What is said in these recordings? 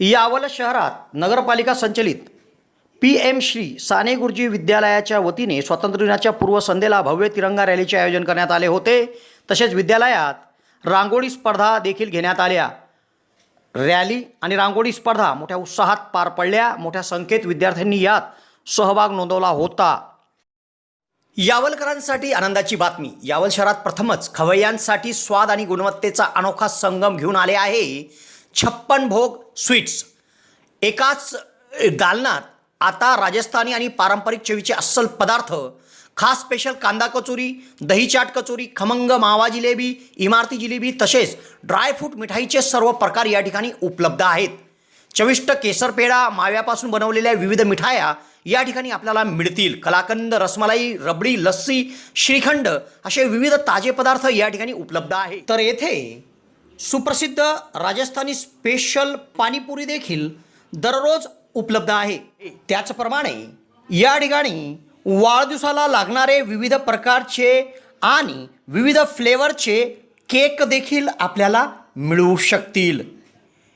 यावल शहरात नगरपालिका संचलित PM श्री साने गुरुजी विद्यालयाच्या वतीने स्वातंत्र्य दिनाच्या पूर्वसंध्येला भव्य तिरंगा रॅलीचे आयोजन करण्यात आले होते। तसेच विद्यालयात रांगोळी स्पर्धा देखील घेण्यात आल्या। रॅली आणि रांगोळी स्पर्धा मोठ्या उत्साहात पार पडल्या। मोठ्या संख्येत विद्यार्थ्यांनी यात सहभाग नोंदवला होता। यावलकरांसाठी आनंदाची बातमी। यावल शहरात प्रथमच खवय्यांसाठी स्वाद आणि गुणवत्तेचा अनोखा संगम घेऊन आले आहे 56 भोग स्वीट्स। एकाच दालनात आता राजस्थानी आणि पारंपरिक चवीचे अस्सल पदार्थ, खास स्पेशल कांदा कचोरी, दही चाट कचोरी, खमंग मावा जिलेबी, इमारती जिलेबी तसेच ड्रायफ्रूट मिठाईचे सर्व प्रकार या ठिकाणी उपलब्ध आहेत। चविष्ट केसर पेढा, माव्यापासून बनवलेल्या विविध मिठाया या ठिकाणी आपल्याला मिळतील। कलाकंद, रसमलाई, रबडी, लस्सी, श्रीखंड असे विविध ताजे पदार्थ या ठिकाणी उपलब्ध आहेत। तर येथे सुप्रसिद्ध राजस्थानी स्पेशल पाणीपुरी देखील दररोज उपलब्ध आहे। त्याचप्रमाणे या ठिकाणी वाढदिवसाला लागणारे विविध प्रकारचे आणि विविध फ्लेवरचे केक देखील आपल्याला मिळू शकतील।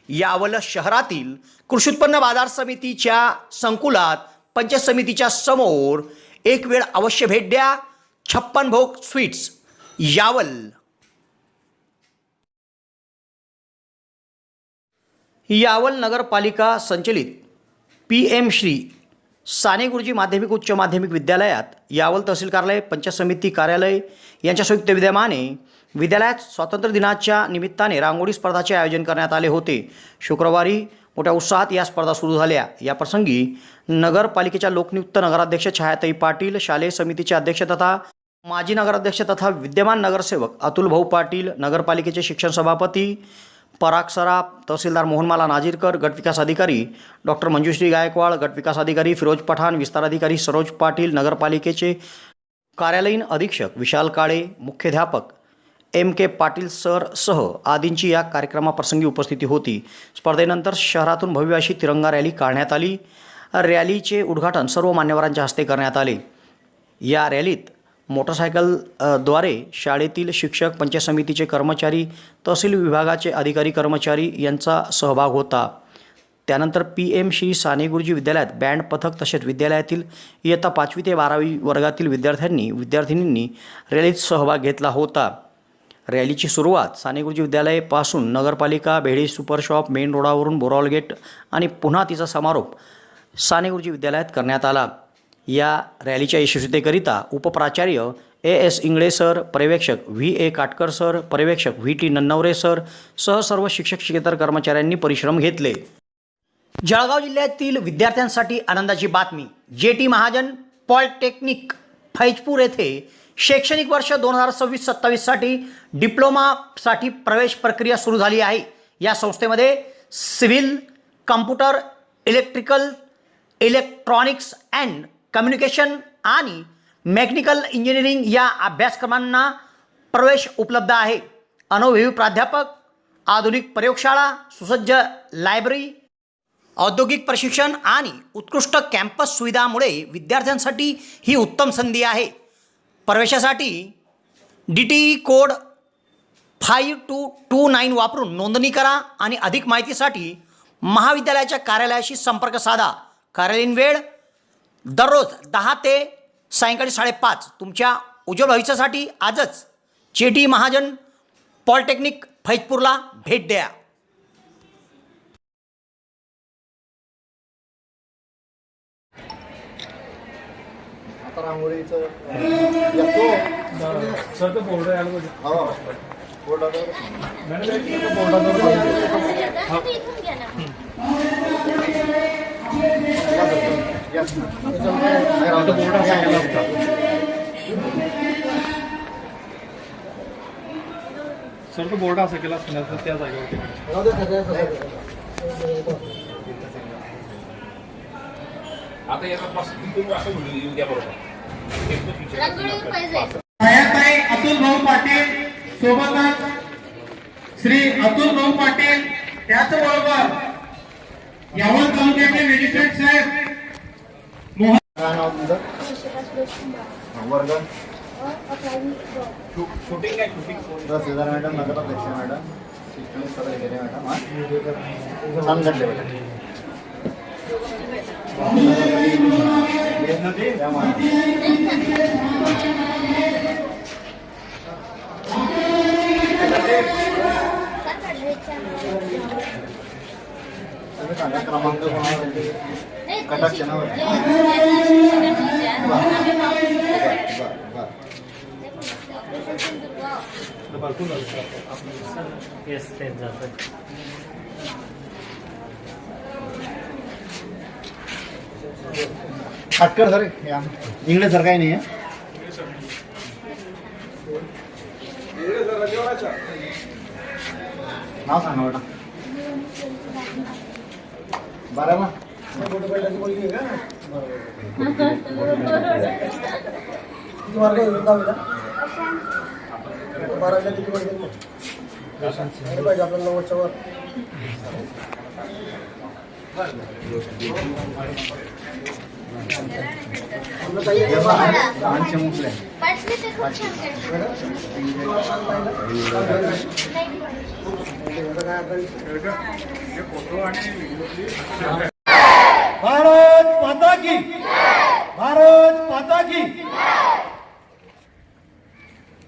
यावल शहरातील कृषी उत्पन्न बाजार समितीच्या संकुलात पंचायत समितीच्या समोर एक वेळ अवश्य भेट द्या। 56 भोग स्वीट्स, यावल। यावल नगरपालिका संचलित PM श्री साने गुरुजी माध्यमिक उच्च माध्यमिक विद्यालयात यावल तहसील कार्यालय, पंचायत समिती कार्यालय यांच्या संयुक्त विद्यमाने विद्यालयात स्वातंत्र्य दिनाच्या निमित्ताने रांगोळी स्पर्धाचे आयोजन करण्यात आले होते। शुक्रवारी मोठ्या उत्साहात या स्पर्धा सुरू झाल्या। या प्रसंगी नगरपालिकेच्या लोकनियुक्त नगराध्यक्ष छायाताई पाटील, शालेय समितीचे अध्यक्ष तथा माजी नगराध्यक्ष तथा विद्यमान नगरसेवक अतुल भाऊ पाटील, नगरपालिकेचे शिक्षण सभापती पराग सराफ, तहसीलदार मोहनमाला नाजीरकर, गटविकास अधिकारी डॉक्टर मंजुश्री गायकवाड, गटविकास अधिकारी फिरोज पठाण, विस्तार अधिकारी सरोज पाटील, नगरपालिकेचे कार्यालयीन अधीक्षक विशाल काळे, मुख्याध्यापक MK पाटील सर सह आदींची या कार्यक्रमाप्रसंगी उपस्थिती होती। स्पर्धेनंतर शहरातून भव्य अशी तिरंगा रॅली काढण्यात आली। रॅलीचे उद्घाटन सर्व मान्यवरांच्या हस्ते करण्यात आले। या रॅलीत मोटरसायकलद्वारे शाळेतील शिक्षक, पंचायत समितीचे कर्मचारी, तहसील विभागाचे अधिकारी कर्मचारी यांचा सहभाग होता। त्यानंतर PM श्री साने गुरुजी विद्यालयात बँड पथक तसेच विद्यालयातील इयत्ता 5वी ते 12वी वर्गातील विद्यार्थिनींनी रॅलीत सहभाग घेतला होता। रॅलीची सुरुवात साने गुरुजी विद्यालयापासून नगरपालिका, बेडी सुपर शॉप, मेन रोडावरून बोरावल गेट आणि पुन्हा तिचा समारोप साने गुरुजी विद्यालयात करण्यात आला। या रॅलीच्या यशस्वीतेकरिता उपप्राचार्य AS इंगळे सर, पर्यवेक्षक VA काटकर सर, पर्यवेक्षक VT नन्नवरे सर सह सर्व शिक्षक शिक्षकेतर कर्मचाऱ्यांनी परिश्रम घेतले। जळगाव जिल्ह्यातील विद्यार्थ्यांसाठी आनंदाची बातमी। JT महाजन पॉलिटेक्निक फैजपूर येथे शैक्षणिक वर्ष 2026-27 साठी डिप्लोमासाठी प्रवेश प्रक्रिया सुरू झाली आहे। या संस्थेमध्ये civil, computer, electronics and communication आणि मेकॅनिकल इंजिनिअरिंग या अभ्यासक्रमांना प्रवेश उपलब्ध आहे। अनुभवी प्राध्यापक, आधुनिक प्रयोगशाळा, सुसज्ज लायब्ररी, औद्योगिक प्रशिक्षण आणि उत्कृष्ट कॅम्पस सुविधांमुळे विद्यार्थ्यांसाठी ही उत्तम संधी आहे। प्रवेशासाठी DTE कोड 5229 वापरून नोंदणी करा आणि अधिक माहितीसाठी महाविद्यालयाच्या कार्यालयाशी संपर्क साधा। कार्यालयीन वेळ दररोज 10 ते सायंकाळी 5:30। तुमच्या उज्ज्वल भविष्यासाठी आजच JT महाजन पॉलिटेक्निक फैजपूरला भेट द्या। रांगोळीचं सर तो बोर्ड आहे आलो बोर्ड सर तो बोर्ड असा केला असणार तर त्या जागेवरती आता याचा असं म्हणून द्या बरोबर छायाताई अतुल भाऊ पाटील, सोबतच श्री अतुल भाऊ पाटील, त्याचबरोबर यावल तालुक्याचे मॅजिस्ट्रेट साहेब मोहन वर्ग शूटिंग आहे, शूटिंग 10,000 मॅडम, नगराध्यक्ष मॅडम छान घडले बेटा. तुम्ही सांगा क्रमांक कोणाला कटाक्ष ना भरपूर झालं. खटकर सर इंग्लिश सर काही नाही आहे. नाव सांगा बेटा. बारा ना भारत माता की, भारत माता की.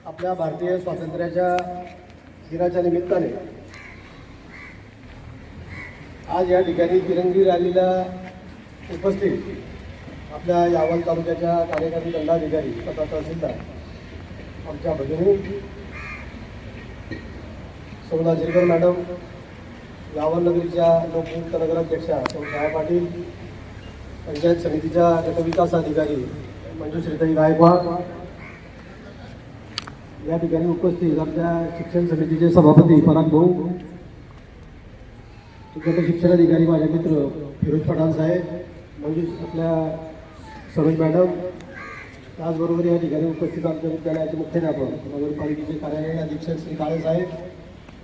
आपल्या भारतीय स्वातंत्र्याच्या दिनाच्या निमित्ताने आज या ठिकाणी तिरंगी रॅलीला उपस्थित आपल्या यावल तालुक्याच्या कार्यकारी दंडाधिकारी तथा तहसीलदार आमच्या भगिनी सोना जिरकर मॅडम, यावल नगरीच्या लोकयुक्त नगराध्यक्षा सौ छाया पाटील, पंचायत समितीच्या गटविकास अधिकारी मंजुश्रीताई गायकवाड, या ठिकाणी उपस्थित आपल्या शिक्षण समितीचे सभापती पराग भाऊ, गट शिक्षणाधिकारी माझे मित्र फिरोज पठाण साहेब, आपल्या सरोज मॅडम, त्याचबरोबर या ठिकाणी उपस्थित आमच्या विद्यालयाचे मुख्याध्यापक, नगरपालिकेचे कार्यालय अधीक्षक श्री काळे साहेब,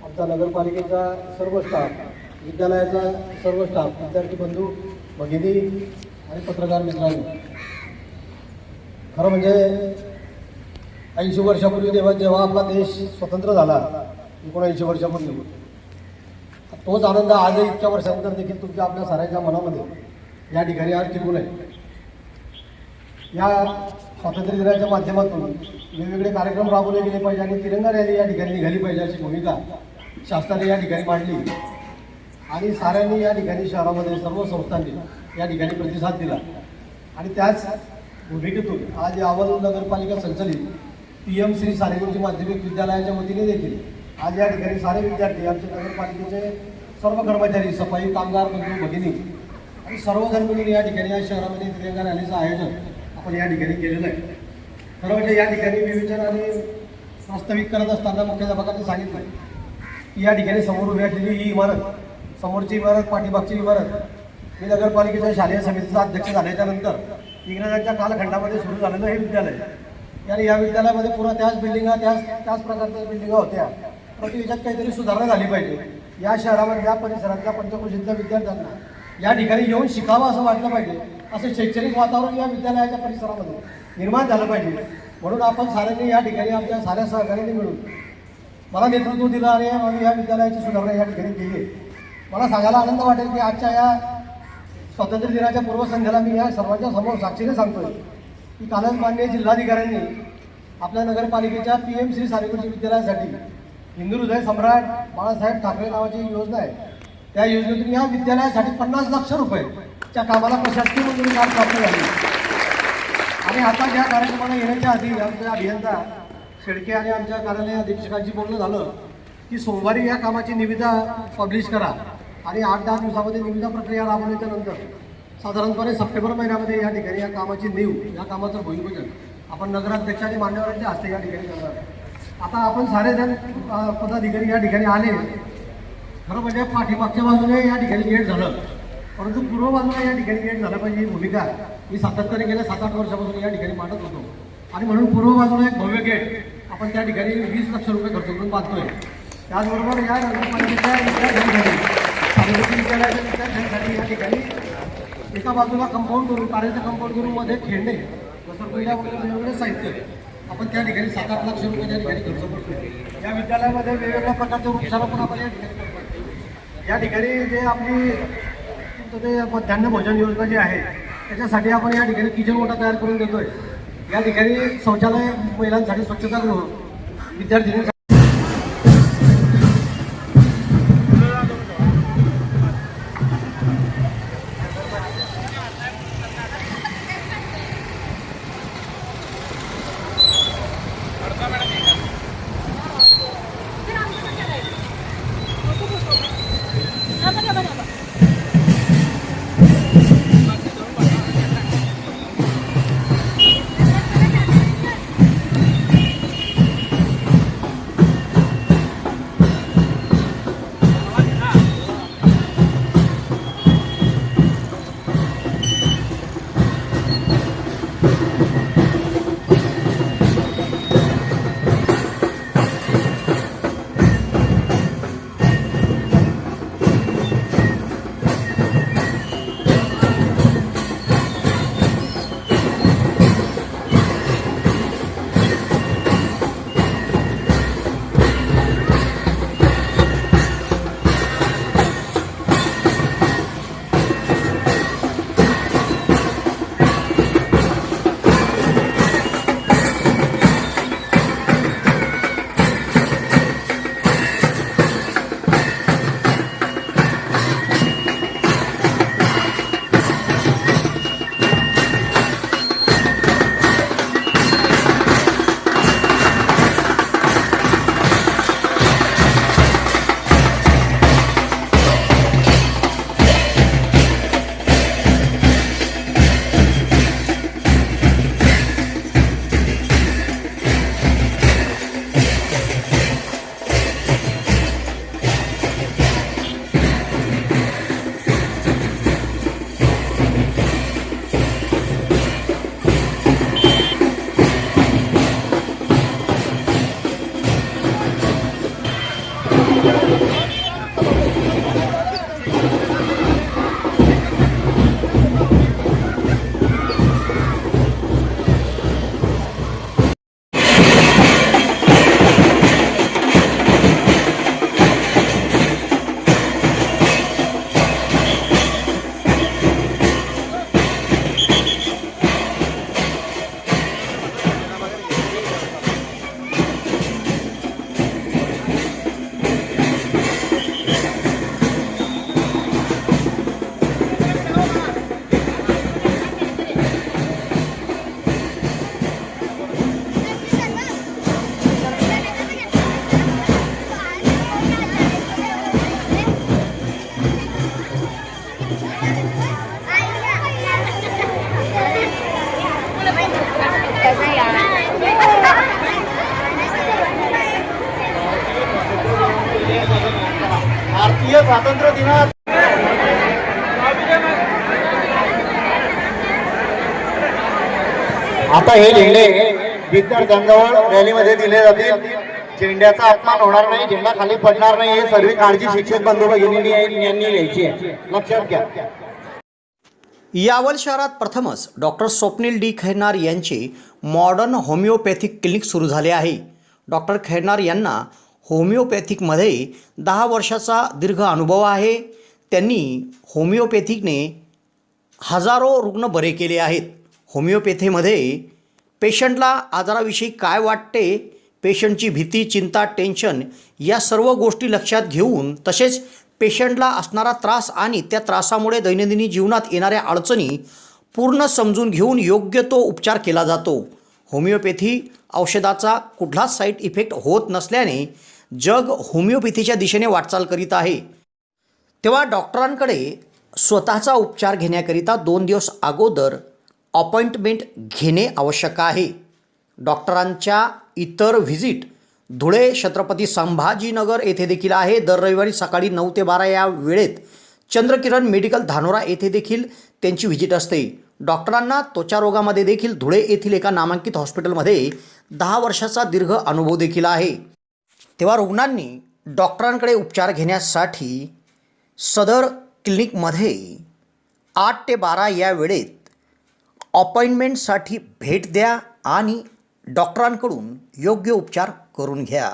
आमचा नगरपालिकेचा सर्व स्टाफ, विद्यालयाचा सर्व स्टाफ, विद्यार्थी बंधू भगिनी आणि पत्रकार मित्रांनो, खरं म्हणजे 80 वर्षापूर्वी जेव्हा आपला देश स्वतंत्र झाला, 79 वर्षापूर्वी, तोच आनंद आजही इतक्या वर्षानंतर देखील तुमच्या आपल्या साऱ्यांच्या मनामध्ये या ठिकाणी आज टिकून आहे. या स्वातंत्र्य दिनाच्या माध्यमातून वेगवेगळे कार्यक्रम राबवले गेले पाहिजे आणि तिरंगा रॅली या ठिकाणी निघाली पाहिजे अशी भूमिका शासनाने या ठिकाणी मांडली आणि साऱ्यांनी या ठिकाणी शहरामध्ये सर्व संस्थांनी या ठिकाणी प्रतिसाद दिला आणि त्याच भूमिकेतून आज यावल नगरपालिका संचलित PM श्री साने गुरुजी माध्यमिक विद्यालयाच्या वतीने देखील आज या ठिकाणी सारे विद्यार्थी, आमचे नगरपालिकेचे सर्व कर्मचारी, सफाई कामगार बंधू भगिनी आणि सर्वजण मिळून या ठिकाणी या शहरामध्ये तिरंगा रॅलीचं आयोजन आपण या ठिकाणी केलेलं आहे. खरं म्हणजे या ठिकाणी विवेचन आणि वास्तविक करत असताना मुख्याध्यापकांनी सांगितलं की या ठिकाणी समोर उभी असलेली ही इमारत, समोरची इमारत, पाठीमागची इमारत, मी नगरपालिकेच्या शालेय समितीचा अध्यक्ष झाल्याच्यानंतर इंग्रजांच्या कालखंडामध्ये सुरू झालेलं हे विद्यालय. आणि या विद्यालयामध्ये पुन्हा त्याच बिल्डिंगा, त्याच प्रकारच्या बिल्डिंगा होत्या, परंतु याच्यात काहीतरी सुधारणा झाली पाहिजे. या शहरामध्ये, या परिसरातल्या पंचक्रोशीतल्या विद्यार्थ्यांना या ठिकाणी येऊन शिकावं असं वाटलं पाहिजे, असं शैक्षणिक वातावरण या विद्यालयाच्या परिसरामध्ये निर्माण झालं पाहिजे. म्हणून आपण साऱ्यांनी या ठिकाणी आमच्या साऱ्या सहकार्याने मिळून मला नेतृत्व दिलं आणि आम्ही या विद्यालयाची सुधारणा या ठिकाणी केली. मला सांगायला आनंद वाटेल की आजच्या या स्वातंत्र्य दिनाच्या पूर्वसंध्येला मी या सर्वांच्या समोर साक्षीने सांगतोय की कालच माननीय जिल्हाधिकाऱ्यांनी आपल्या नगरपालिकेच्या PM श्री साने गुरुजी विद्यालयासाठी हिंदू हृदय सम्राट बाळासाहेब ठाकरे नावाची योजना आहे, त्या योजनेतून या विद्यालयासाठी 50 लाख रुपयेच्या कामाला प्रशासकीय मंजुरी काल प्राप्त झाली. आणि आता ज्या कार्यक्रमाला येण्याच्या आधी आमच्या अभियंता शेडके आणि आमच्या कार्यालय अधीक्षकांशी बोलणं झालं की सोमवारी या कामाची निविदा पब्लिश करा आणि 8-10 दिवसामध्ये निविदा प्रक्रिया राबवल्याच्या नंतर साधारणपणे सप्टेंबर महिन्यामध्ये या ठिकाणी या कामाची नीव, या कामाचं भूमिपूजन आपण नगराध्यक्ष आणि मान्यवरांच्या हस्ते या ठिकाणी करणार. आता आपण सारेजण पदाधिकारी या ठिकाणी आले. खरं म्हणजे पाठीमागच्या बाजूने या ठिकाणी गेट झालं, परंतु पूर्व बाजूला या ठिकाणी गेट झालं पाहिजे ही भूमिका मी सातत्याने गेल्या 7-8 वर्षापासून या ठिकाणी मांडत होतो. आणि म्हणून पूर्व बाजूला एक भव्य गेट आपण त्या ठिकाणी 20 लाख रुपये खर्च करून बांधतोय. त्याचबरोबर या नगरपालिकेच्या विद्यालयाच्या विद्यार्थ्यांसाठी या ठिकाणी एका बाजूला कंपाऊंड करून, कार्याचं कंपाऊंड करून मध्ये खेळणे, घसरगुंड्या वगैरे वेगवेगळे साहित्य आपण त्या ठिकाणी 7-8 लाख रुपये त्या ठिकाणी खर्च करतो. या विद्यालयामध्ये वेगवेगळ्या प्रकारचे वृक्षारोपण आपण या ठिकाणी करतो. या ठिकाणी जे आपली ते मध्यान्ह भोजन योजना जी आहे त्याच्यासाठी आपण या ठिकाणी किचन ओटा तयार करून देतोय. या ठिकाणी शौचालय, महिलांसाठी स्वच्छतागृह, विद्यार्थिनींसाठी भारतीय स्वातंत्र्य दिनात आता हे झेंडे विद्यार्थ्यांजवळ रॅलीमध्ये दिले जातील. झेंड्याचा अपमान होणार नाही, झेंडा खाली पडणार नाही, हे सर्व काळजी शिक्षक बंधू भगिनींनी यांनी घ्यायची आहे, लक्षात घ्या. यावल शहरात प्रथमच डॉक्टर स्वप्नील डी खैरनार यांचे मॉडर्न होमिओपॅथिक क्लिनिक सुरू झाले आहे. डॉक्टर खैरनार यांना होमिओपॅथिकमध्ये 10 वर्षाचा दीर्घ अनुभव आहे. त्यांनी होमिओपॅथिकने हजारो रुग्ण बरे केले आहेत. होमिओपॅथीमध्ये पेशंटला आजाराविषयी काय वाटते, पेशंटची भीती, चिंता, टेन्शन या सर्व गोष्टी लक्षात घेऊन, तसेच पेशंटला असणारा त्रास आणि त्या त्रासामुळे दैनंदिन जीवनात येणाऱ्या अडचणी पूर्ण समजून घेऊन योग्य तो उपचार केला जातो. होमिओपॅथी औषधाचा कुठलाच साईड इफेक्ट होत नसल्याने जग होमिओपॅथीच्या दिशेने वाटचाल करीत आहे. तेव्हा डॉक्टरांकडे स्वतःचा उपचार घेण्याकरिता 2 दिवस अगोदर अपॉइंटमेंट घेणे आवश्यक आहे. डॉक्टरांच्या इतर व्हिजिट धुळे, छत्रपती संभाजीनगर येथे देखील आहे. दर रविवारी सकाळी 9 ते 12 या वेळेत चंद्रकिरण मेडिकल धानोरा येथे देखील त्यांची व्हिजिट असते. डॉक्टरांना त्वचा रोगामध्ये देखील धुळे येथील एका नामांकित हॉस्पिटलमध्ये 10 वर्षाचा दीर्घ अनुभव देखील आहे. तेव्हा रुग्णांनी डॉक्टरांकडे उपचार घेण्यासाठी सदर क्लिनिकमध्ये 8 ते 12 या वेळेत अपॉइंटमेंटसाठी भेट द्या आणि डॉक्टरांकडून योग्य उपचार करून घ्या.